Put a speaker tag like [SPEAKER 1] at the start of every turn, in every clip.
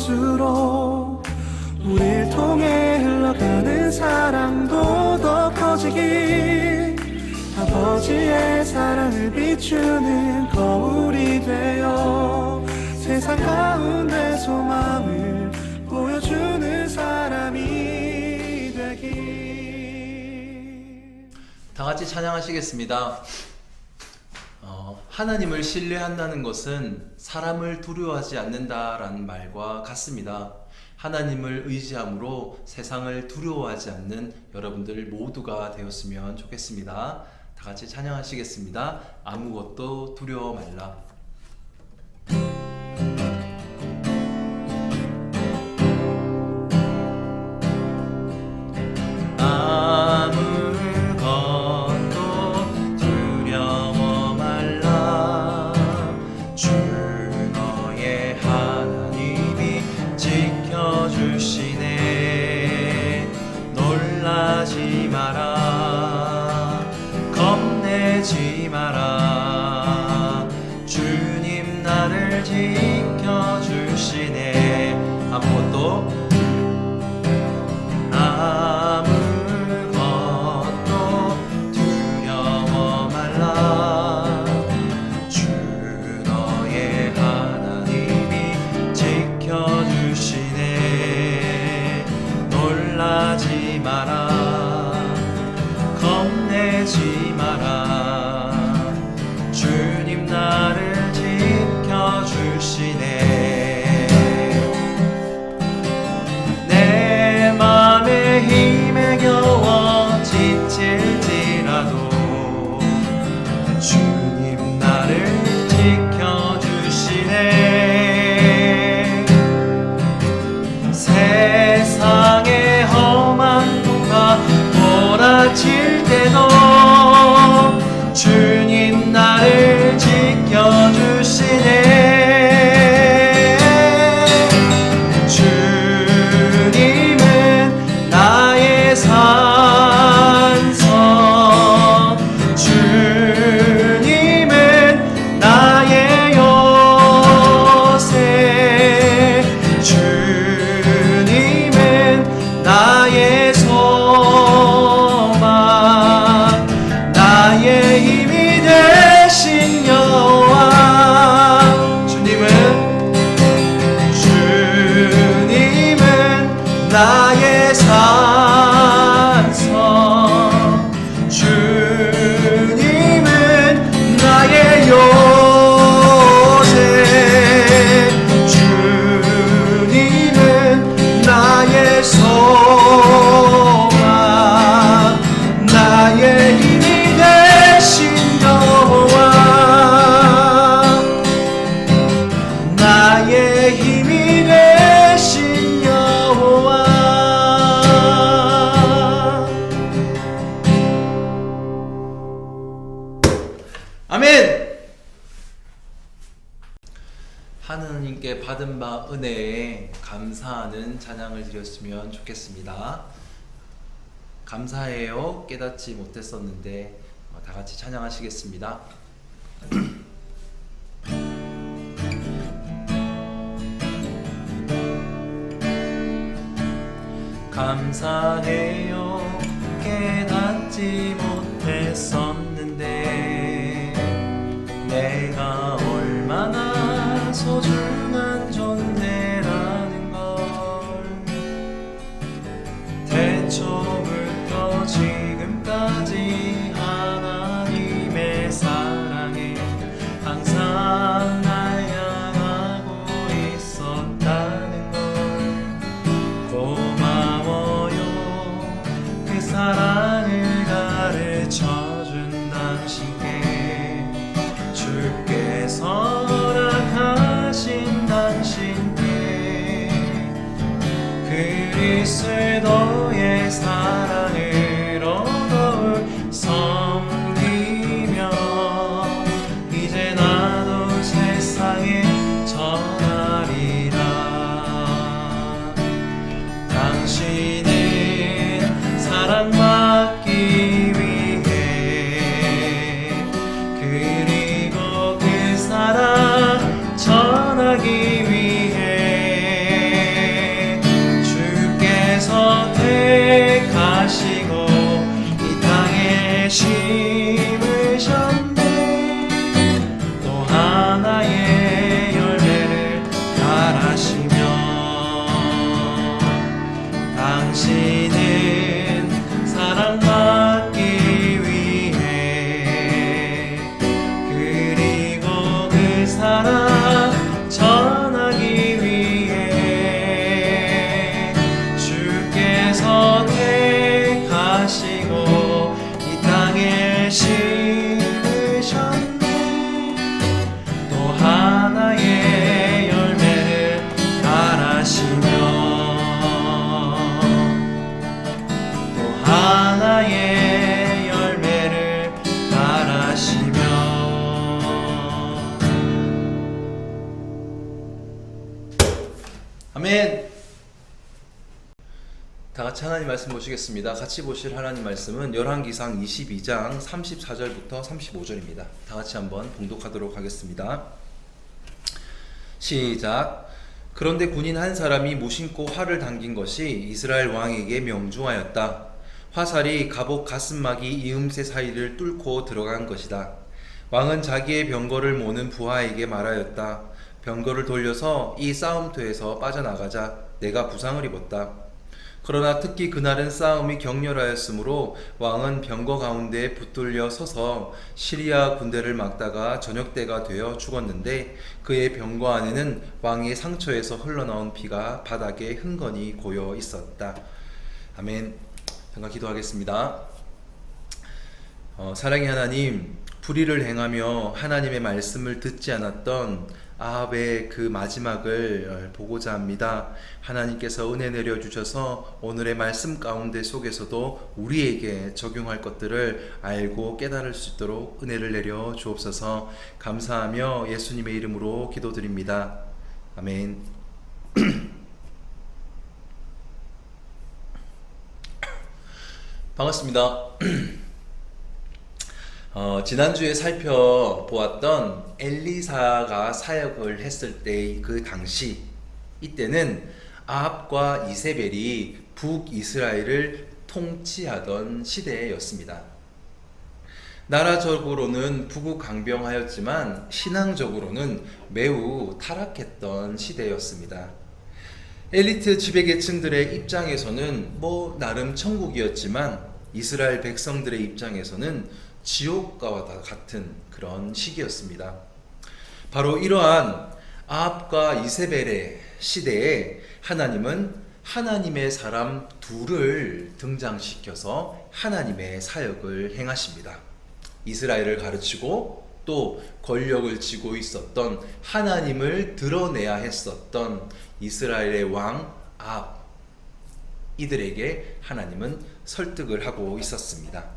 [SPEAKER 1] 갈수록 우릴 통해 흘러가는 사랑도 더 커지길 아버지의 사랑을 비추는 거울이 되어 세상 가운데 소망을 보여주는 사람이 되길.
[SPEAKER 2] 다 같이 찬양하시겠습니다. 하나님을 신뢰한다는 것은 사람을 두려워하지 않는다라는 말과 같습니다. 하나님을 의지함으로 세상을 두려워하지 않는 여러분들 모두가 되었으면 좋겠습니다. 다 같이 찬양하시겠습니다. 아무것도 두려워 말라.
[SPEAKER 3] 놀라지 마라, 겁내지 마라. 주님 나를 지켜주시네. 아무것도 두려워 말라. 주 너의 하나님이 지켜주시네. 놀라지 마라, 겁내지 마라. 주님 나를 지켜주시네. 내 맘에 힘에 겨워 지칠지라도 주님 나를 지켜주시네. 세상에 험한 누가 몰아칠 때도 주님 나를 지켜주시네. 주님은 나의 산성, 주님은 나의 요새, 주님은 나의 소망, 나의 힘이 되신 여호와. 주님은 나의 산성, 주님은 나의 요새, 주님은 나의 소망, 나의 힘이 되신 여호와. 나의 힘이 되신 여호와.
[SPEAKER 2] 아멘! 하느님께 받은 바 은혜에 감사하는 찬양을 드렸으면 좋겠습니다. 감사해요. 깨닫지 못했었는데 다 같이 찬양하시겠습니다.
[SPEAKER 3] 감사해요. 깨닫지 못했었는데 내가 얼마나 소중한 존재라는 걸 태초부터 지금까지 하나님의 사랑에 항상 날 향하고 있었다는 걸 고마워요. 그 사랑을 가르쳐준 당신께, 주께서 허락하신 당신께 그리스도의 사랑으로 더욱 섬기며 이제 나도 세상에 전하리라. 당신은 사랑받기 위해 그리고 그 사랑 전하기 위해
[SPEAKER 2] 아멘. 다 같이 하나님 말씀 보시겠습니다. 같이 보실 하나님 말씀은 열왕기상 22장 34절부터 35절입니다. 다 같이 한번 봉독하도록 하겠습니다. 시작. 그런데 군인 한 사람이 무심코 활을 당긴 것이 이스라엘 왕에게 명중하였다. 화살이 갑옷 가슴막이 이음새 사이를 뚫고 들어간 것이다. 왕은 자기의 병거를 모는 부하에게 말하였다. 병거를 돌려서 이 싸움터에서 빠져나가자. 내가 부상을 입었다. 그러나 특히 그날은 싸움이 격렬하였으므로 왕은 병거 가운데 붙들려 서서 시리아 군대를 막다가 저녁때가 되어 죽었는데 그의 병거 안에는 왕의 상처에서 흘러나온 피가 바닥에 흥건히 고여 있었다. 아멘. 잠깐 기도하겠습니다. 사랑의 하나님, 불의를 행하며 하나님의 말씀을 듣지 않았던 아합의 그 마지막을 보고자 합니다. 하나님께서 은혜 내려주셔서 오늘의 말씀 가운데 속에서도 우리에게 적용할 것들을 알고 깨달을 수 있도록 은혜를 내려 주옵소서. 감사하며 예수님의 이름으로 기도드립니다. 아멘. 반갑습니다. 지난주에 살펴보았던 엘리사가 사역을 했을 때 그 당시, 이때는 아합과 이세벨이 북이스라엘을 통치하던 시대였습니다. 나라적으로는 부국강병하였지만 신앙적으로는 매우 타락했던 시대였습니다. 엘리트 지배계층들의 입장에서는 나름 천국이었지만 이스라엘 백성들의 입장에서는 지옥과 같은 그런 시기였습니다. 바로 이러한 아합과 이세벨의 시대에 하나님은 하나님의 사람 둘을 등장시켜서 하나님의 사역을 행하십니다. 이스라엘을 가르치고 또 권력을 쥐고 있었던, 하나님을 드러내야 했었던 이스라엘의 왕 아합, 이들에게 하나님은 설득을 하고 있었습니다.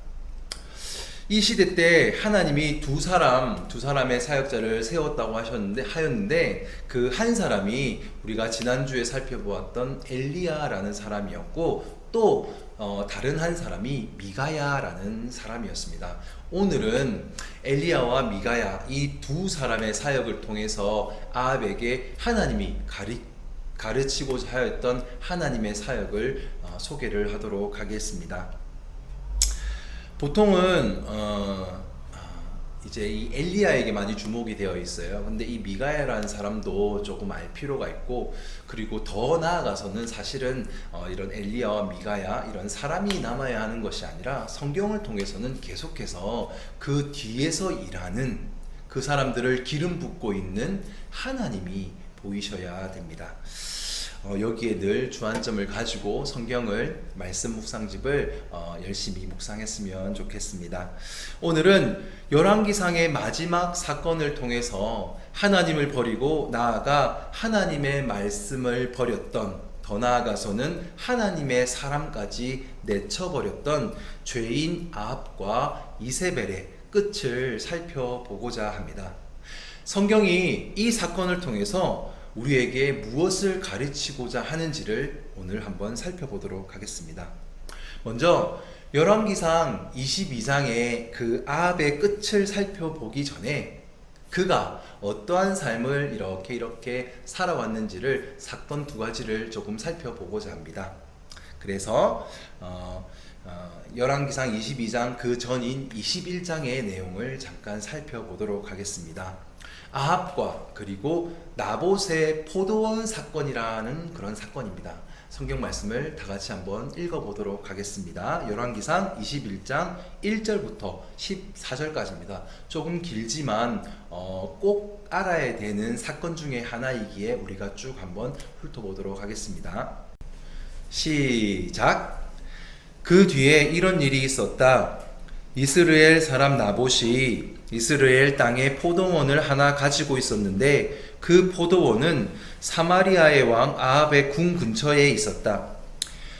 [SPEAKER 2] 이 시대 때 하나님이 두 사람의 사역자를 세웠다고 하였는데 그 한 사람이 우리가 지난주에 살펴보았던 엘리야라는 사람이었고, 또 다른 한 사람이 미가야라는 사람이었습니다. 오늘은 엘리야와 미가야, 이 두 사람의 사역을 통해서 아합에게 하나님이 가르치고자 하였던 하나님의 사역을 소개를 하도록 하겠습니다. 보통은 이제 이 엘리야에게 많이 주목이 되어 있어요. 근데 이 미가야라는 사람도 조금 알 필요가 있고, 그리고 더 나아가서는 사실은 이런 엘리야와 미가야, 이런 사람이 남아야 하는 것이 아니라 성경을 통해서는 계속해서 그 뒤에서 일하는 그 사람들을 기름 붓고 있는 하나님이 보이셔야 됩니다. 여기에 늘 주안점을 가지고 성경을, 말씀 묵상집을 열심히 묵상했으면 좋겠습니다. 오늘은 열왕기상의 마지막 사건을 통해서 하나님을 버리고 나아가 하나님의 말씀을 버렸던, 더 나아가서는 하나님의 사람까지 내쳐버렸던 죄인 아합과 이세벨의 끝을 살펴보고자 합니다. 성경이 이 사건을 통해서 우리에게 무엇을 가르치고자 하는지를 오늘 한번 살펴보도록 하겠습니다. 먼저 열왕기상 22장의 그 아합의 끝을 살펴보기 전에 그가 어떠한 삶을 이렇게 살아왔는지를, 사건 두 가지를 조금 살펴보고자 합니다. 그래서 열왕기상 22장 그 전인 21장의 내용을 잠깐 살펴보도록 하겠습니다. 아합과 그리고 나봇의 포도원 사건이라는 그런 사건입니다. 성경 말씀을 다 같이 한번 읽어보도록 하겠습니다. 열왕기상 21장 1절부터 14절까지입니다. 조금 길지만 꼭 알아야 되는 사건 중에 하나이기에 우리가 쭉 한번 훑어보도록 하겠습니다. 시작. 그 뒤에 이런 일이 있었다. 이스라엘 사람 나봇이 이스라엘 땅에 포도원을 하나 가지고 있었는데 그 포도원은 사마리아의 왕 아합의 궁 근처에 있었다.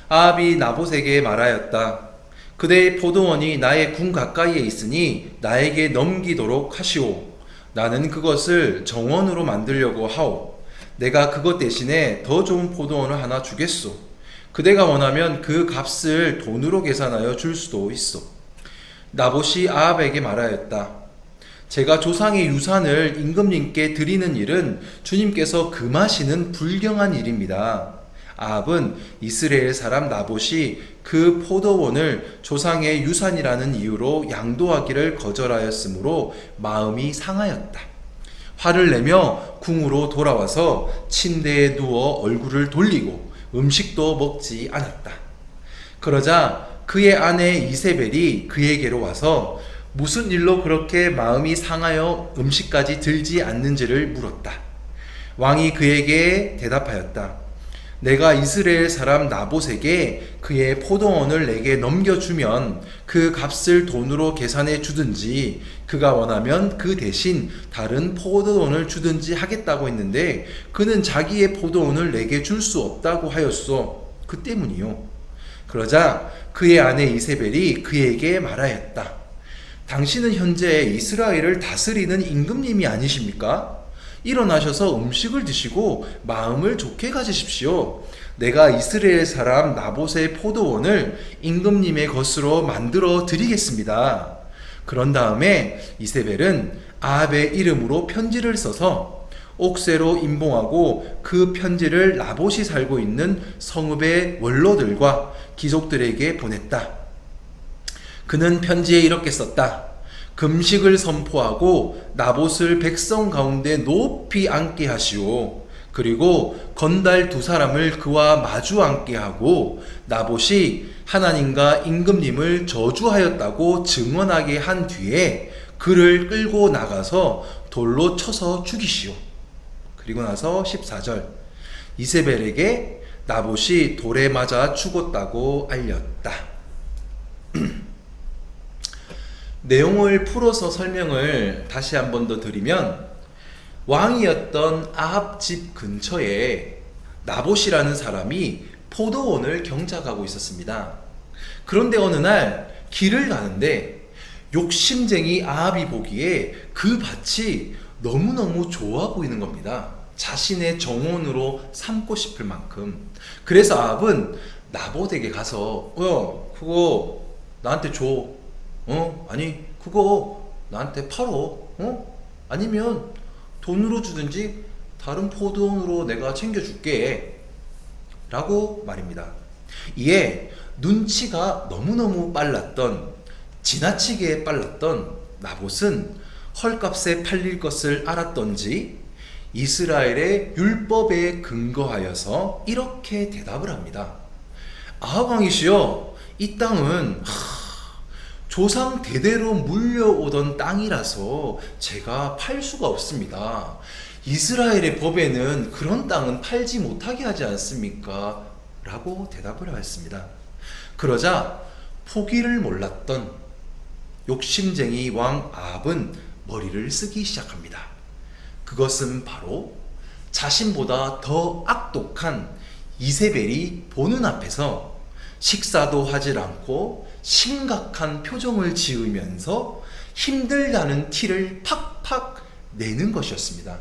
[SPEAKER 2] 아합이 나봇에게 말하였다. 그대의 포도원이 나의 궁 가까이에 있으니 나에게 넘기도록 하시오. 나는 그것을 정원으로 만들려고 하오. 내가 그것 대신에 더 좋은 포도원을 하나 주겠소. 그대가 원하면 그 값을 돈으로 계산하여 줄 수도 있어. 나봇이 아합에게 말하였다. 제가 조상의 유산을 임금님께 드리는 일은 주님께서 금하시는 불경한 일입니다. 아합은 이스라엘 사람 나봇이 그 포도원을 조상의 유산이라는 이유로 양도하기를 거절하였으므로 마음이 상하였다. 화를 내며 궁으로 돌아와서 침대에 누워 얼굴을 돌리고 음식도 먹지 않았다. 그러자 그의 아내 이세벨이 그에게로 와서 무슨 일로 그렇게 마음이 상하여 음식까지 들지 않는지를 물었다. 왕이 그에게 대답하였다. 내가 이스라엘 사람 나봇에게 그의 포도원을 내게 넘겨주면 그 값을 돈으로 계산해 주든지 그가 원하면 그 대신 다른 포도원을 주든지 하겠다고 했는데 그는 자기의 포도원을 내게 줄 수 없다고 하였소. 그 때문이요. 그러자 그의 아내 이세벨이 그에게 말하였다. 당신은 현재 이스라엘을 다스리는 임금님이 아니십니까? 일어나셔서 음식을 드시고 마음을 좋게 가지십시오. 내가 이스라엘 사람 나봇의 포도원을 임금님의 것으로 만들어 드리겠습니다. 그런 다음에 이세벨은 아합의 이름으로 편지를 써서 옥새로 임봉하고 그 편지를 나봇이 살고 있는 성읍의 원로들과 귀족들에게 보냈다. 그는 편지에 이렇게 썼다. 금식을 선포하고 나봇을 백성 가운데 높이 앉게 하시오. 그리고 건달 2사람을 그와 마주 앉게 하고 나봇이 하나님과 임금님을 저주하였다고 증언하게 한 뒤에 그를 끌고 나가서 돌로 쳐서 죽이시오. 그리고 나서 14절 이세벨에게 나봇이 돌에 맞아 죽었다고 알렸다. 내용을 풀어서 설명을 다시 한 번 더 드리면 왕이었던 아합 집 근처에 나봇이라는 사람이 포도원을 경작하고 있었습니다. 그런데 어느 날 길을 가는데 욕심쟁이 아합이 보기에 그 밭이 너무너무 좋아 보이는 겁니다. 자신의 정원으로 삼고 싶을 만큼. 그래서 아합은 나봇에게 가서 그거 나한테 줘. 아니 그거 나한테 팔어. 아니면 돈으로 주든지 다른 포도원으로 내가 챙겨줄게 라고 말입니다. 이에 눈치가 너무너무 빨랐던, 지나치게 빨랐던 나봇은 헐값에 팔릴 것을 알았던지 이스라엘의 율법에 근거하여서 이렇게 대답을 합니다. 아합 왕이시여, 이 땅은 조상 대대로 물려오던 땅이라서 제가 팔 수가 없습니다. 이스라엘의 법에는 그런 땅은 팔지 못하게 하지 않습니까? 라고 대답을 하였습니다. 그러자 포기를 몰랐던 욕심쟁이 왕 아합은 머리를 쓰기 시작합니다. 그것은 바로 자신보다 더 악독한 이세벨이 보는 앞에서 식사도 하질 않고 심각한 표정을 지으면서 힘들다는 티를 팍팍 내는 것이었습니다.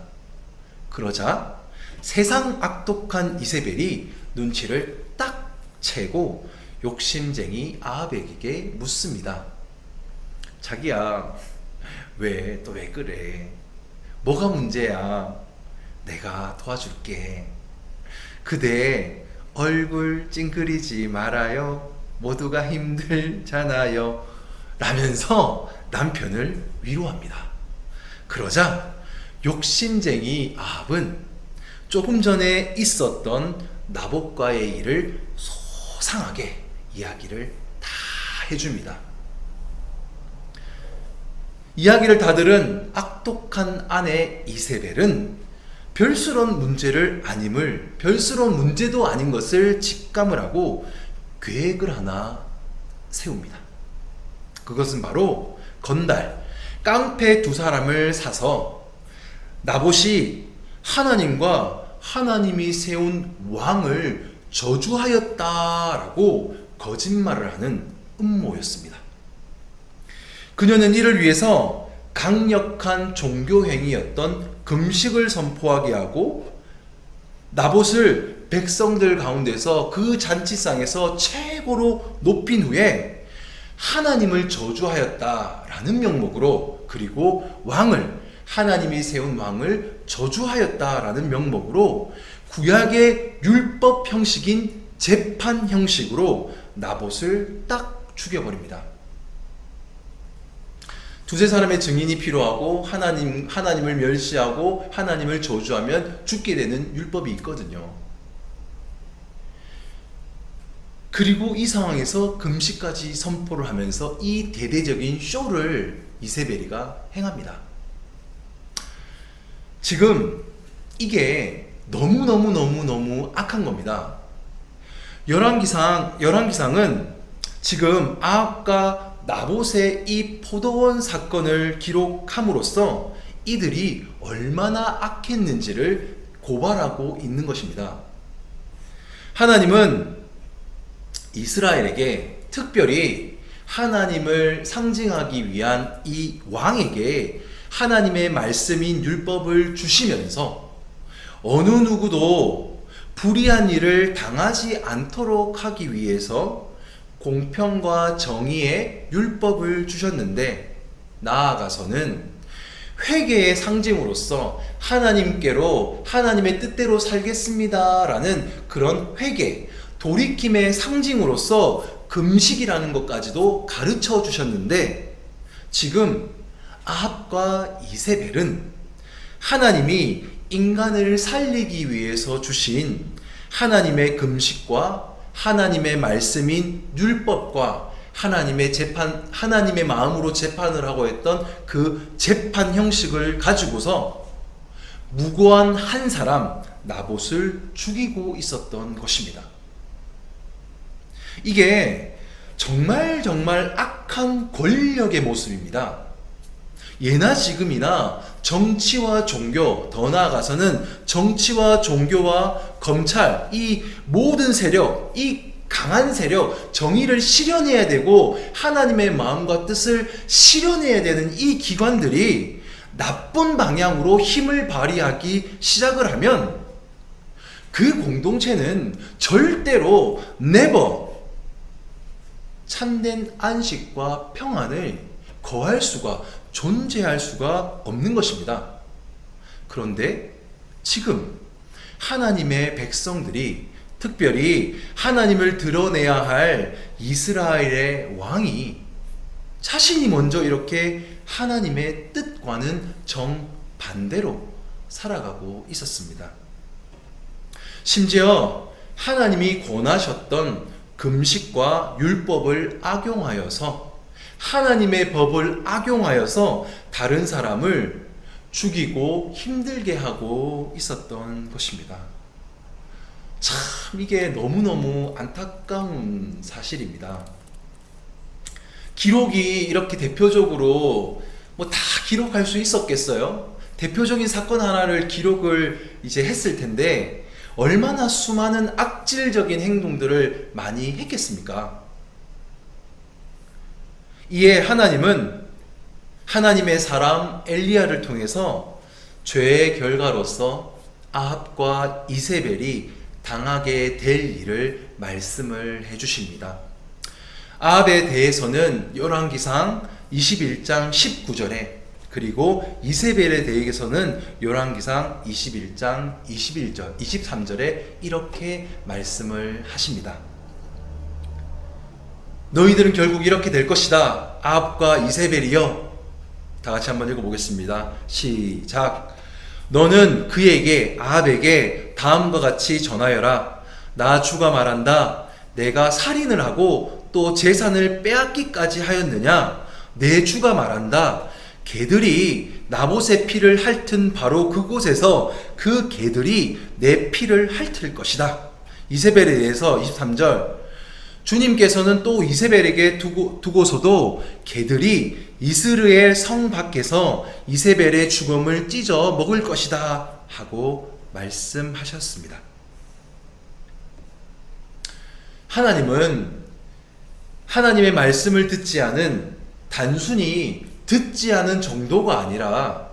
[SPEAKER 2] 그러자 세상 악독한 이세벨이 눈치를 딱 채고 욕심쟁이 아합에게 묻습니다. 자기야, 왜 그래? 뭐가 문제야? 내가 도와줄게. 그대 얼굴 찡그리지 말아요. 모두가 힘들잖아요. 라면서 남편을 위로합니다. 그러자 욕심쟁이 아합은 조금 전에 있었던 나봇과의 일을 소상하게 이야기를 다 해줍니다. 이야기를 다 들은 악독한 아내 이세벨은 별스러운 문제도 아닌 것을 직감을 하고 계획을 하나 세웁니다. 그것은 바로 건달, 깡패 2사람을 사서 나봇이 하나님과 하나님이 세운 왕을 저주하였다라고 거짓말을 하는 음모였습니다. 그녀는 이를 위해서 강력한 종교행위였던 금식을 선포하게 하고 나봇을 백성들 가운데서 그 잔치상에서 최고로 높인 후에 하나님을 저주하였다라는 명목으로, 그리고 하나님이 세운 왕을 저주하였다라는 명목으로 구약의 율법 형식인 재판 형식으로 나봇을 딱 죽여버립니다. 두세 사람의 증인이 필요하고 하나님을 멸시하고 하나님을 저주하면 죽게 되는 율법이 있거든요. 그리고 이 상황에서 금식까지 선포를 하면서 이 대대적인 쇼를 이세벨이가 행합니다. 지금 이게 너무 악한 겁니다. 열왕기상은 지금 아합과 나봇의 이 포도원 사건을 기록함으로써 이들이 얼마나 악했는지를 고발하고 있는 것입니다. 하나님은 이스라엘에게 특별히 하나님을 상징하기 위한 이 왕에게 하나님의 말씀인 율법을 주시면서 어느 누구도 불의한 일을 당하지 않도록 하기 위해서 공평과 정의의 율법을 주셨는데, 나아가서는 회개의 상징으로서 하나님께로 하나님의 뜻대로 살겠습니다라는 그런 회개, 돌이킴의 상징으로서 금식이라는 것까지도 가르쳐 주셨는데, 지금 아합과 이세벨은 하나님이 인간을 살리기 위해서 주신 하나님의 금식과 하나님의 말씀인 율법과 하나님의 마음으로 재판을 하고 했던 그 재판 형식을 가지고서 무고한 한 사람 나봇을 죽이고 있었던 것입니다. 이게 정말 악한 권력의 모습입니다. 예나 지금이나 정치와 종교, 더 나아가서는 정치와 종교와 검찰, 이 모든 세력, 이 강한 세력, 정의를 실현해야 되고 하나님의 마음과 뜻을 실현해야 되는 이 기관들이 나쁜 방향으로 힘을 발휘하기 시작을 하면 그 공동체는 절대로 never 참된 안식과 평안을 거할 수가, 존재할 수가 없는 것입니다. 그런데 지금 하나님의 백성들이, 특별히 하나님을 드러내야 할 이스라엘의 왕이 자신이 먼저 이렇게 하나님의 뜻과는 정반대로 살아가고 있었습니다. 심지어 하나님이 권하셨던 금식과 율법을 악용하여서, 하나님의 법을 악용하여서 다른 사람을 죽이고 힘들게 하고 있었던 것입니다. 참 이게 너무너무 안타까운 사실입니다. 기록이 이렇게 대표적으로 다 기록할 수 있었겠어요? 대표적인 사건 하나를 기록을 이제 했을 텐데 얼마나 수많은 악질적인 행동들을 많이 했겠습니까? 이에 하나님은 하나님의 사람 엘리야를 통해서 죄의 결과로서 아합과 이세벨이 당하게 될 일을 말씀을 해주십니다. 아합에 대해서는 열왕기상 21장 19절에, 그리고 이세벨에 대해서는 열왕기상 21장 21절, 23절에 이렇게 말씀을 하십니다. 너희들은 결국 이렇게 될 것이다. 아합과 이세벨이여. 다 같이 한번 읽어보겠습니다. 시작. 너는 그에게, 아합에게 다음과 같이 전하여라. 나 주가 말한다. 내가 살인을 하고 또 재산을 빼앗기까지 하였느냐? 내 주가 말한다. 개들이 나봇의 피를 핥은 바로 그곳에서 그 개들이 내 피를 핥을 것이다. 이세벨에 대해서 23절. 주님께서는 또 이세벨에게 두고서도 개들이 이스라엘 성 밖에서 이세벨의 죽음을 찢어 먹을 것이다 하고 말씀하셨습니다. 하나님은 하나님의 말씀을 듣지 않은, 단순히 듣지 않은 정도가 아니라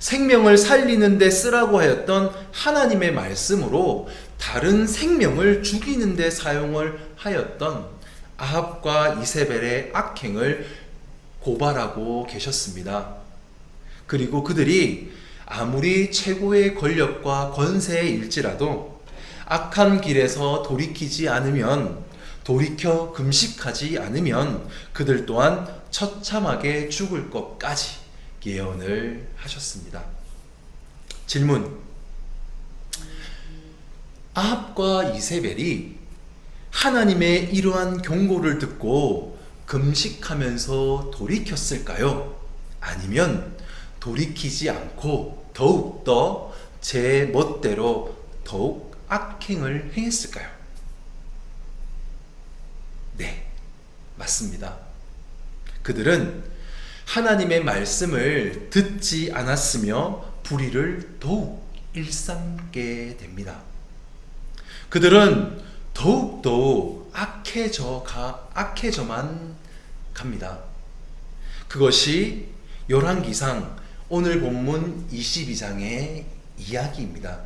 [SPEAKER 2] 생명을 살리는 데 쓰라고 하였던 하나님의 말씀으로 다른 생명을 죽이는 데 사용을 하였던 아합과 이세벨의 악행을 고발하고 계셨습니다. 그리고 그들이 아무리 최고의 권력과 권세일지라도 악한 길에서 돌이키지 않으면, 돌이켜 금식하지 않으면 그들 또한 처참하게 죽을 것까지 예언을 하셨습니다. 질문: 아합과 이세벨이 하나님의 이러한 경고를 듣고 금식하면서 돌이켰을까요? 아니면 돌이키지 않고 더욱더 제 멋대로 더욱 악행을 행했을까요? 네, 맞습니다. 그들은 하나님의 말씀을 듣지 않았으며 불의를 더욱 일삼게 됩니다. 그들은 더욱더욱 악해져만 갑니다. 그것이 열왕기상 오늘 본문 22장의 이야기입니다.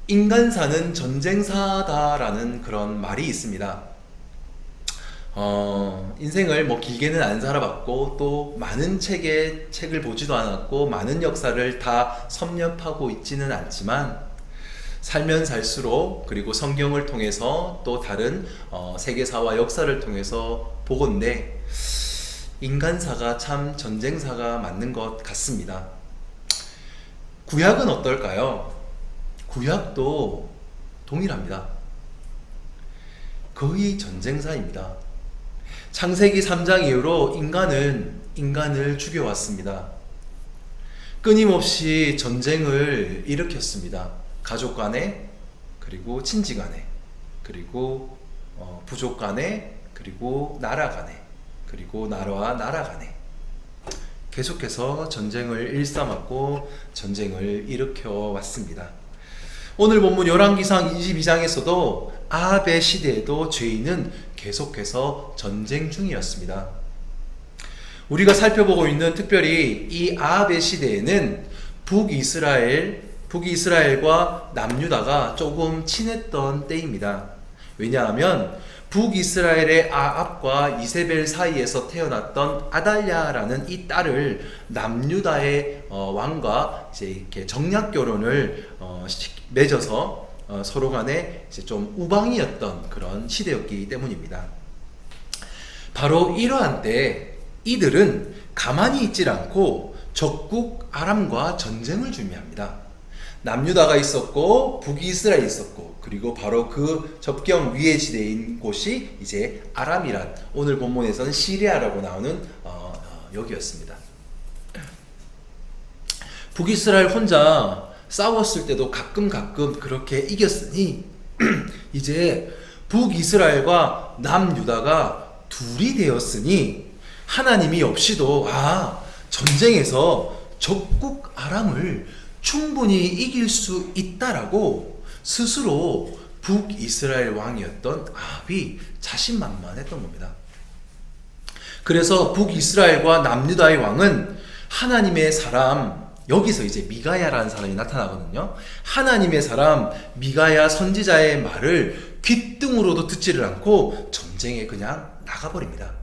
[SPEAKER 2] 인간사는 전쟁사다라는 그런 말이 있습니다. 인생을 뭐 길게는 안 살아봤고 또 많은 책을 보지도 않았고 많은 역사를 다 섭렵하고 있지는 않지만 살면 살수록, 그리고 성경을 통해서 또 다른 세계사와 역사를 통해서 보건대 인간사가 참 전쟁사가 맞는 것 같습니다. 구약은 어떨까요? 구약도 동일합니다. 거의 전쟁사입니다. 창세기 3장 이후로 인간을 죽여왔습니다. 끊임없이 전쟁을 일으켰습니다. 가족 간에, 그리고 친지 간에, 그리고 부족 간에, 그리고 나라 간에, 그리고 나라와 나라 간에 계속해서 전쟁을 일삼았고 전쟁을 일으켜 왔습니다. 오늘 본문 열왕기상 22장에서도 아합의 시대에도 죄인은 계속해서 전쟁 중이었습니다. 우리가 살펴보고 있는 특별히 이 아합의 시대에는 북이스라엘과 남유다가 조금 친했던 때입니다. 왜냐하면 북이스라엘의 아합과 이세벨 사이에서 태어났던 아달랴라는 이 딸을 남유다의 왕과 이제 이렇게 정략 결혼을 맺어서 서로 간에 이제 좀 우방이었던 그런 시대였기 때문입니다. 바로 이러한 때 이들은 가만히 있질 않고 적국 아람과 전쟁을 준비합니다. 남유다가 있었고 북이스라엘이 있었고, 그리고 바로 그 접경 위의 지대인 곳이 이제 아람이란, 오늘 본문에서는 시리아라고 나오는 여기였습니다. 북이스라엘 혼자 싸웠을 때도 가끔 그렇게 이겼으니 이제 북이스라엘과 남유다가 둘이 되었으니 하나님이 없이도 전쟁에서 적국 아람을 충분히 이길 수 있다라고 스스로 북이스라엘 왕이었던 아합이 자신만만했던 겁니다. 그래서 북이스라엘과 남유다의 왕은 하나님의 사람, 여기서 이제 미가야라는 사람이 나타나거든요. 하나님의 사람 미가야 선지자의 말을 귓등으로도 듣지를 않고 전쟁에 그냥 나가버립니다.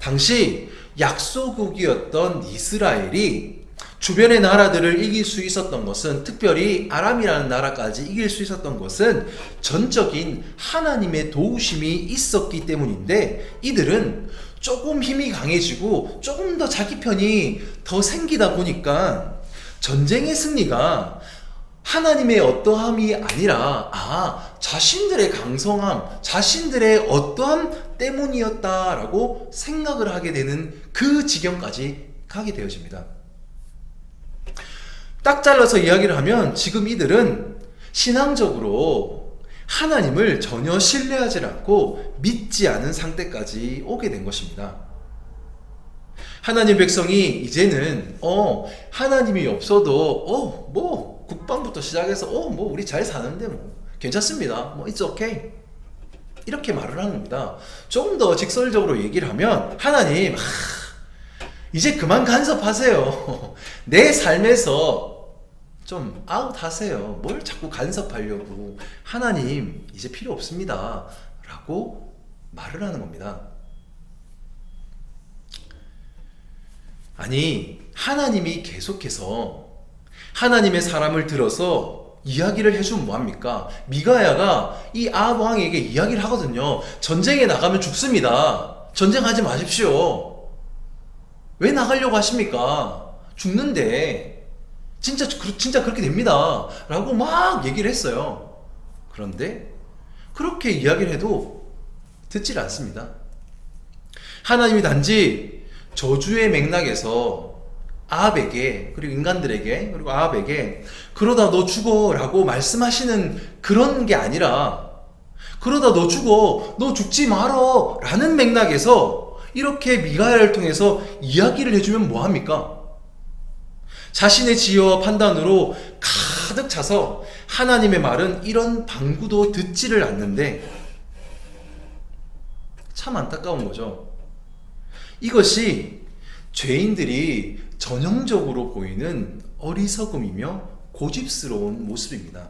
[SPEAKER 2] 당시 약소국이었던 이스라엘이 주변의 나라들을 이길 수 있었던 것은, 특별히 아람이라는 나라까지 이길 수 있었던 것은 전적인 하나님의 도우심이 있었기 때문인데, 이들은 조금 힘이 강해지고 조금 더 자기 편이 더 생기다 보니까 전쟁의 승리가 하나님의 어떠함이 아니라 자신들의 강성함, 자신들의 어떠함 때문이었다라고 생각을 하게 되는 그 지경까지 가게 되어집니다. 딱 잘라서 이야기를 하면 지금 이들은 신앙적으로 하나님을 전혀 신뢰하지 않고 믿지 않은 상태까지 오게 된 것입니다. 하나님 백성이 이제는 하나님이 없어도 뭐 국방부터 시작해서 뭐 우리 잘 사는데 뭐 괜찮습니다. 뭐 it's okay. 이렇게 말을 하는 겁니다. 조금 더 직설적으로 얘기를 하면 하나님 이제 그만 간섭하세요. 내 삶에서 좀 아웃하세요. 뭘 자꾸 간섭하려고. 하나님 이제 필요 없습니다 라고 말을 하는 겁니다. 아니, 하나님이 계속해서 하나님의 사람을 들어서 이야기를 해주면 뭐합니까? 미가야가 이 아합 왕에게 이야기를 하거든요. 전쟁에 나가면 죽습니다. 전쟁하지 마십시오. 왜 나가려고 하십니까? 죽는데 진짜 그렇게 됩니다 라고 막 얘기를 했어요. 그런데 그렇게 이야기를 해도 듣질 않습니다. 하나님이 단지 저주의 맥락에서 아합에게, 그리고 인간들에게, 그리고 아합에게 그러다 너 죽어 라고 말씀하시는 그런 게 아니라, 그러다 너 죽어, 너 죽지 말어 라는 맥락에서 이렇게 미가야를 통해서 이야기를 해주면 뭐합니까? 자신의 지혜와 판단으로 가득 차서 하나님의 말은 이런 방구도 듣지를 않는데, 참 안타까운 거죠. 이것이 죄인들이 전형적으로 보이는 어리석음이며 고집스러운 모습입니다.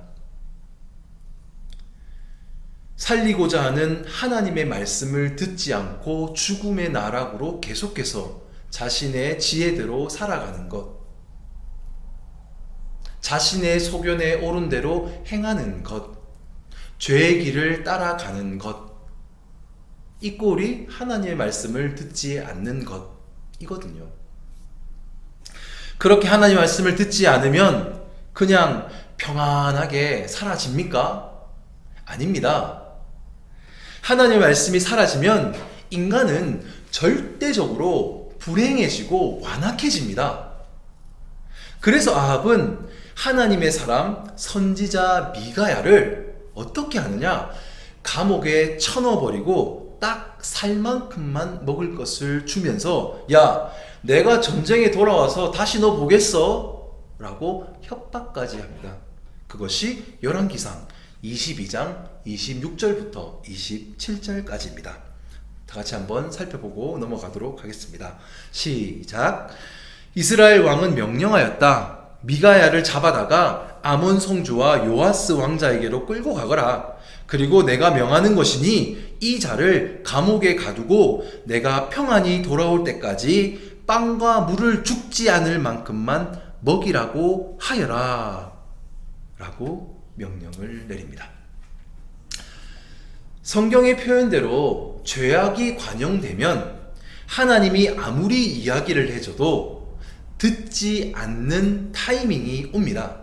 [SPEAKER 2] 살리고자 하는 하나님의 말씀을 듣지 않고 죽음의 나락으로 계속해서 자신의 지혜대로 살아가는 것, 자신의 소견에 옳은 대로 행하는 것, 죄의 길을 따라가는 것, 이 꼴이 하나님의 말씀을 듣지 않는 것이거든요. 그렇게 하나님의 말씀을 듣지 않으면 그냥 평안하게 사라집니까? 아닙니다. 하나님의 말씀이 사라지면 인간은 절대적으로 불행해지고 완악해집니다. 그래서 아합은 하나님의 사람 선지자 미가야를 어떻게 하느냐? 감옥에 쳐넣어버리고 딱 살 만큼만 먹을 것을 주면서, 야, 내가 전쟁에 돌아와서 다시 너 보겠어? 라고 협박까지 합니다. 그것이 열왕기상 22장 26절부터 27절까지입니다. 다 같이 한번 살펴보고 넘어가도록 하겠습니다. 시작. 이스라엘 왕은 명령하였다. 미가야를 잡아다가 아몬 성주와 요아스 왕자에게로 끌고 가거라. 그리고 내가 명하는 것이니 이 자를 감옥에 가두고 내가 평안히 돌아올 때까지 빵과 물을 죽지 않을 만큼만 먹이라고 하여라 라고 명령을 내립니다. 성경의 표현대로 죄악이 관영되면 하나님이 아무리 이야기를 해줘도 듣지 않는 타이밍이 옵니다.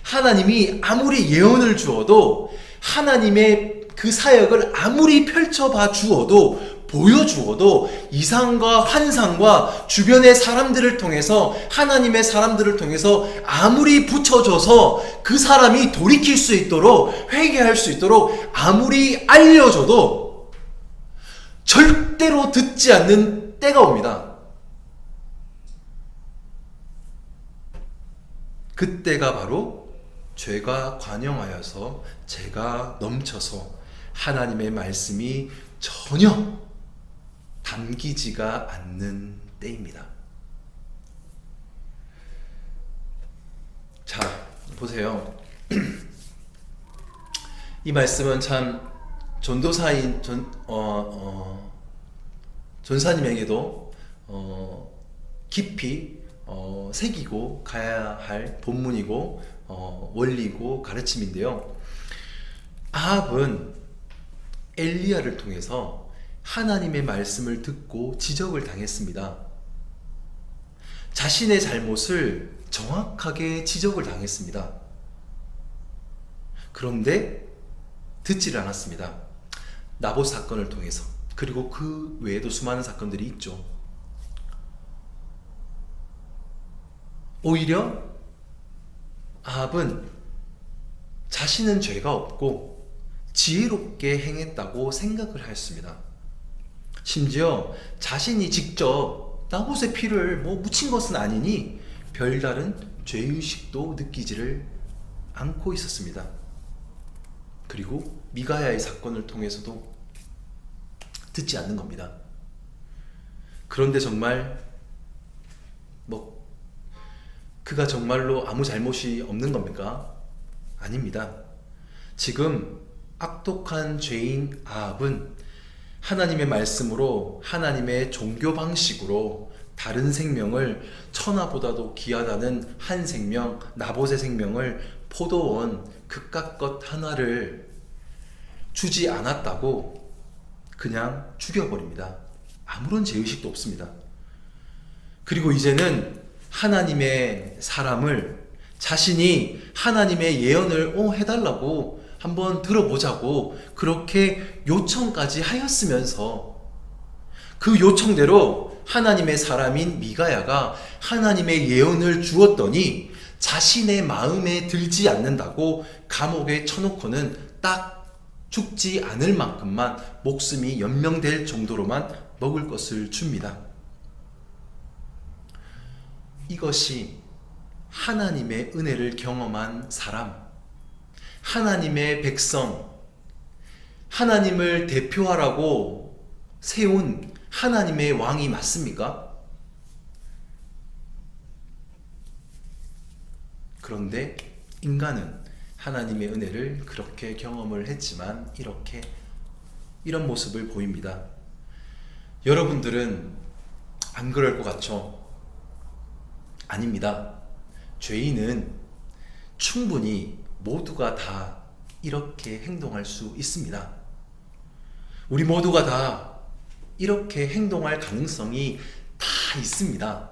[SPEAKER 2] 하나님이 아무리 예언을 주어도, 하나님의 그 사역을 아무리 펼쳐봐 주어도, 보여주어도, 이상과 환상과 주변의 사람들을 통해서, 하나님의 사람들을 통해서 아무리 붙여줘서 그 사람이 돌이킬 수 있도록, 회개할 수 있도록 아무리 알려줘도 절대로 듣지 않는 때가 옵니다. 그때가 바로 죄가 관영하여서 죄가 넘쳐서 하나님의 말씀이 전혀 담기지가 않는 때입니다. 자, 보세요. 이 말씀은 참 전도사인 전사님에게도 깊이 새기고 가야 할 본문이고 원리고 가르침인데요. 아합은 엘리야를 통해서 하나님의 말씀을 듣고 지적을 당했습니다. 자신의 잘못을 정확하게 지적을 당했습니다. 그런데 듣지를 않았습니다. 나봇 사건을 통해서, 그리고 그 외에도 수많은 사건들이 있죠. 오히려 아합은 자신은 죄가 없고 지혜롭게 행했다고 생각을 하였습니다. 심지어 자신이 직접 나봇의 피를 묻힌 것은 아니니 별다른 죄의식도 느끼지를 않고 있었습니다. 그리고 미가야의 사건을 통해서도 듣지 않는 겁니다. 그런데 정말 그가 정말로 아무 잘못이 없는 겁니까? 아닙니다. 지금 악독한 죄인 아합은 하나님의 말씀으로, 하나님의 종교 방식으로 다른 생명을, 천하보다도 귀하다는 한 생명, 나봇의 생명을, 포도원 그깟 것 하나를 주지 않았다고 그냥 죽여버립니다. 아무런 죄의식도 없습니다. 그리고 이제는 하나님의 사람을, 자신이 하나님의 예언을 해달라고 한번 들어보자고 그렇게 요청까지 하였으면서, 그 요청대로 하나님의 사람인 미가야가 하나님의 예언을 주었더니 자신의 마음에 들지 않는다고 감옥에 쳐놓고는 딱 죽지 않을 만큼만, 목숨이 연명될 정도로만 먹을 것을 줍니다. 이것이 하나님의 은혜를 경험한 사람, 하나님의 백성, 하나님을 대표하라고 세운 하나님의 왕이 맞습니까? 그런데 인간은 하나님의 은혜를 그렇게 경험을 했지만 이런 모습을 보입니다. 여러분들은 안 그럴 것 같죠? 아닙니다. 죄인은 충분히 모두가 다 이렇게 행동할 수 있습니다. 우리 모두가 다 이렇게 행동할 가능성이 다 있습니다.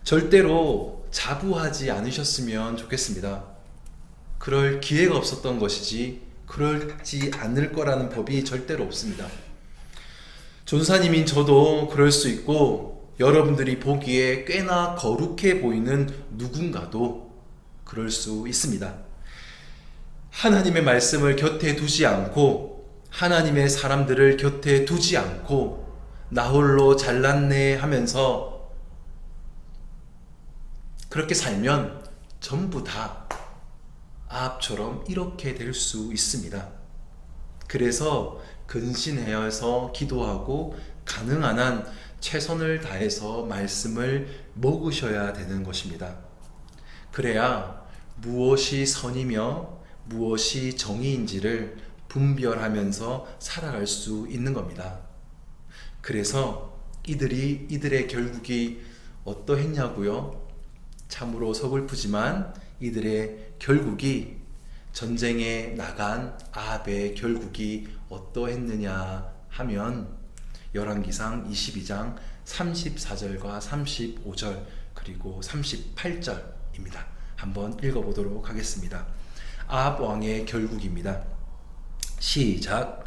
[SPEAKER 2] 절대로 자부하지 않으셨으면 좋겠습니다. 그럴 기회가 없었던 것이지 그러지 않을 거라는 법이 절대로 없습니다. 전사님인 저도 그럴 수 있고, 여러분들이 보기에 꽤나 거룩해 보이는 누군가도 그럴 수 있습니다. 하나님의 말씀을 곁에 두지 않고, 하나님의 사람들을 곁에 두지 않고 나 홀로 잘났네 하면서 그렇게 살면 전부 다 아합처럼 이렇게 될 수 있습니다. 그래서 근신하여서 기도하고 가능한 한 최선을 다해서 말씀을 먹으셔야 되는 것입니다. 그래야 무엇이 선이며 무엇이 정의인지를 분별하면서 살아갈 수 있는 겁니다. 그래서 이들의 결국이 어떠했냐고요? 참으로 서글프지만 이들의 결국이, 전쟁에 나간 아합의 결국이 어떠했느냐 하면 열왕기상 22장 34절과 35절 그리고 38절입니다. 한번 읽어보도록 하겠습니다. 아합 왕의 결국입니다. 시작.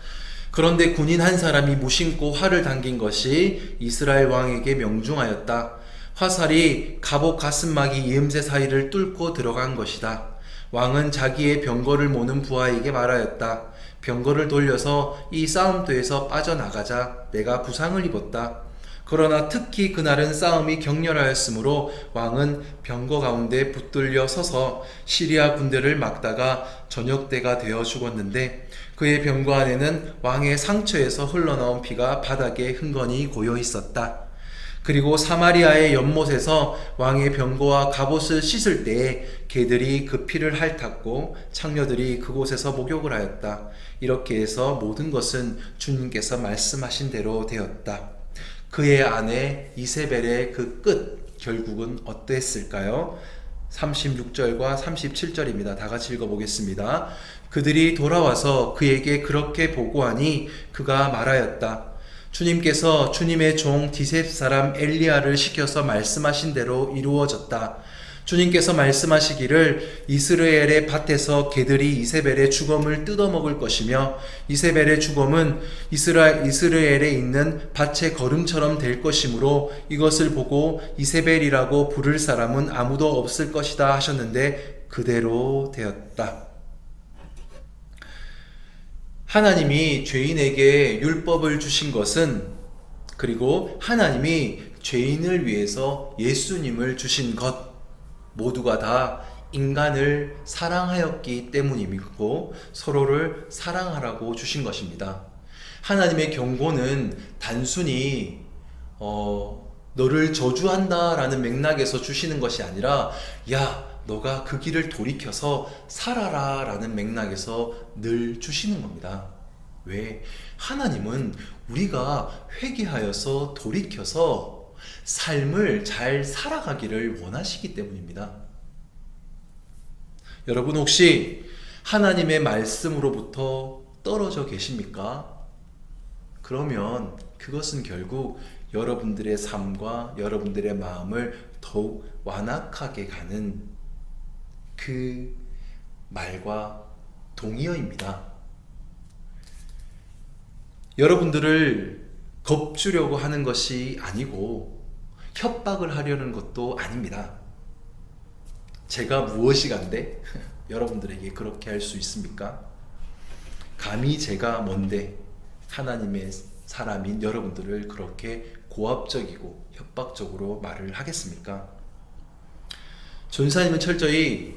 [SPEAKER 2] 그런데 군인 한 사람이 무심코 활을 당긴 것이 이스라엘 왕에게 명중하였다. 화살이 갑옷 가슴막이 이음새 사이를 뚫고 들어간 것이다. 왕은 자기의 병거를 모는 부하에게 말하였다. 병거를 돌려서 이 싸움터에서 빠져나가자. 내가 부상을 입었다. 그러나 특히 그날은 싸움이 격렬하였으므로 왕은 병거 가운데 붙들려 서서 시리아 군대를 막다가 저녁 때가 되어 죽었는데, 그의 병거 안에는 왕의 상처에서 흘러나온 피가 바닥에 흥건히 고여 있었다. 그리고 사마리아의 연못에서 왕의 병거와 갑옷을 씻을 때에 개들이 그 피를 핥았고 창녀들이 그곳에서 목욕을 하였다. 이렇게 해서 모든 것은 주님께서 말씀하신 대로 되었다. 그의 아내 이세벨의 그 끝 결국은 어땠을까요? 36절과 37절입니다. 다 같이 읽어보겠습니다. 그들이 돌아와서 그에게 그렇게 보고하니 그가 말하였다. 주님께서 주님의 종 디셉 사람 엘리야를 시켜서 말씀하신 대로 이루어졌다. 주님께서 말씀하시기를 이스라엘의 밭에서 개들이 이세벨의 주검을 뜯어먹을 것이며 이세벨의 주검은 이스라엘에 있는 밭의 거름처럼 될 것이므로 이것을 보고 이세벨이라고 부를 사람은 아무도 없을 것이다 하셨는데 그대로 되었다. 하나님이 죄인에게 율법을 주신 것은, 그리고 하나님이 죄인을 위해서 예수님을 주신 것, 모두가 다 인간을 사랑하였기 때문이고 서로를 사랑하라고 주신 것입니다. 하나님의 경고는 단순히 너를 저주한다라는 맥락에서 주시는 것이 아니라 야, 너가 그 길을 돌이켜서 살아라라는 맥락에서 늘 주시는 겁니다. 왜? 하나님은 우리가 회개하여서 돌이켜서 삶을 잘 살아가기를 원하시기 때문입니다. 여러분 혹시 하나님의 말씀으로부터 떨어져 계십니까? 그러면 그것은 결국 여러분들의 삶과 여러분들의 마음을 더욱 완악하게 가는 그 말과 동의어입니다. 여러분들을 겁주려고 하는 것이 아니고 협박을 하려는 것도 아닙니다. 제가 무엇이간데 여러분들에게 그렇게 할 수 있습니까? 감히 제가 뭔데 하나님의 사람인 여러분들을 그렇게 고압적이고 협박적으로 말을 하겠습니까? 전사님은 철저히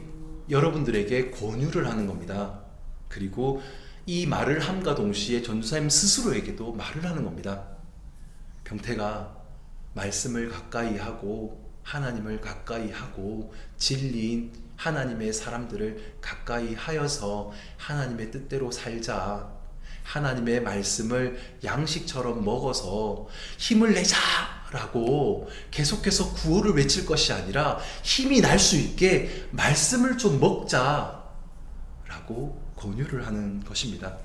[SPEAKER 2] 여러분들에게 권유를 하는 겁니다. 그리고 이 말을 함과 동시에 전도사님 스스로에게도 말을 하는 겁니다. 병태가 말씀을 가까이 하고 하나님을 가까이 하고 진리인 하나님의 사람들을 가까이 하여서 하나님의 뜻대로 살자. 하나님의 말씀을 양식처럼 먹어서 힘을 내자 라고 계속해서 구호를 외칠 것이 아니라 힘이 날 수 있게 말씀을 좀 먹자 라고 권유를 하는 것입니다.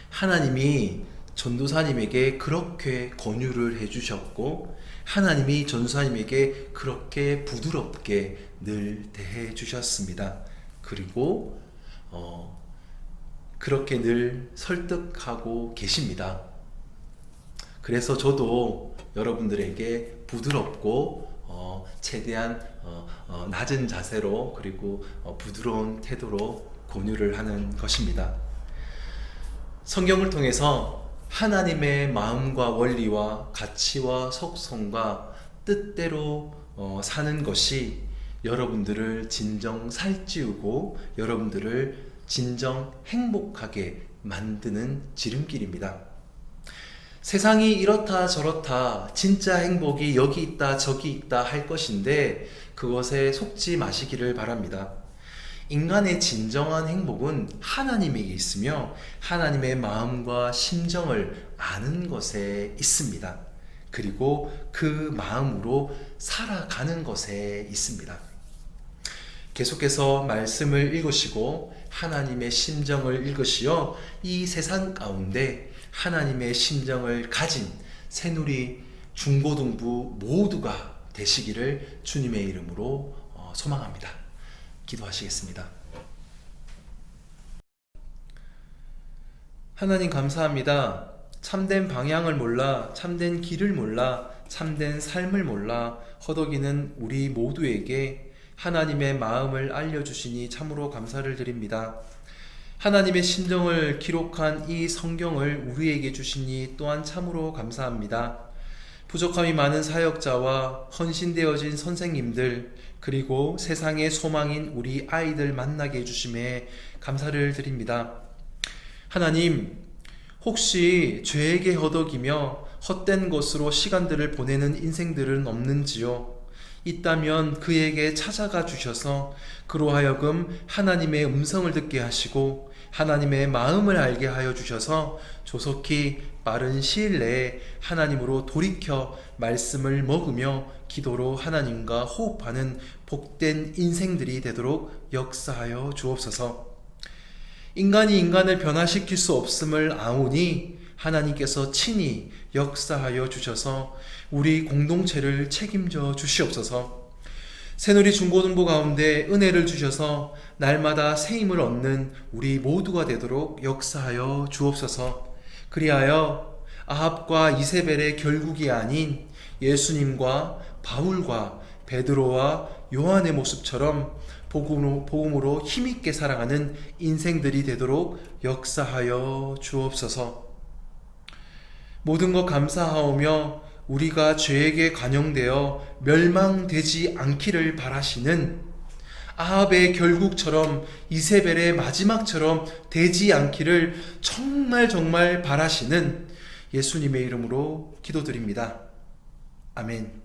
[SPEAKER 2] 하나님이 전도사님에게 그렇게 권유를 해주셨고 하나님이 전도사님에게 그렇게 부드럽게 늘 대해 주셨습니다. 그리고 그렇게 늘 설득하고 계십니다. 그래서 저도 여러분들에게 부드럽고 최대한 낮은 자세로 그리고 부드러운 태도로 권유를 하는 것입니다. 성경을 통해서 하나님의 마음과 원리와 가치와 속성과 뜻대로 사는 것이 여러분들을 진정 살찌우고 여러분들을 진정 행복하게 만드는 지름길입니다. 세상이 이렇다 저렇다 진짜 행복이 여기 있다 저기 있다 할 것인데 그것에 속지 마시기를 바랍니다. 인간의 진정한 행복은 하나님에게 있으며 하나님의 마음과 심정을 아는 것에 있습니다. 그리고 그 마음으로 살아가는 것에 있습니다. 계속해서 말씀을 읽으시고 하나님의 심정을 읽으시어 이 세상 가운데 하나님의 심정을 가진 새누리 중고등부 모두가 되시기를 주님의 이름으로 소망합니다. 기도하시겠습니다. 하나님 감사합니다. 참된 방향을 몰라, 참된 길을 몰라, 참된 삶을 몰라 허덕이는 우리 모두에게 하나님의 마음을 알려주시니 참으로 감사를 드립니다. 하나님의 심정을 기록한 이 성경을 우리에게 주시니 또한 참으로 감사합니다. 부족함이 많은 사역자와 헌신되어진 선생님들 그리고 세상의 소망인 우리 아이들 만나게 해주심에 감사를 드립니다. 하나님, 혹시 죄에게 허덕이며 헛된 것으로 시간들을 보내는 인생들은 없는지요? 있다면 그에게 찾아가 주셔서 그로 하여금 하나님의 음성을 듣게 하시고 하나님의 마음을 알게 하여 주셔서 조속히 빠른 시일 내에 하나님으로 돌이켜 말씀을 먹으며 기도로 하나님과 호흡하는 복된 인생들이 되도록 역사하여 주옵소서. 인간이 인간을 변화시킬 수 없음을 아오니 하나님께서 친히 역사하여 주셔서 우리 공동체를 책임져 주시옵소서. 새누리 중고등부 가운데 은혜를 주셔서 날마다 새 힘을 얻는 우리 모두가 되도록 역사하여 주옵소서. 그리하여 아합과 이세벨의 결국이 아닌 예수님과 바울과 베드로와 요한의 모습처럼 복음으로 힘있게 살아가는 인생들이 되도록 역사하여 주옵소서. 모든 것 감사하오며 우리가 죄에게 관영되어 멸망되지 않기를 바라시는 아합의 결국처럼 이세벨의 마지막처럼 되지 않기를 정말 바라시는 예수님의 이름으로 기도드립니다. 아멘.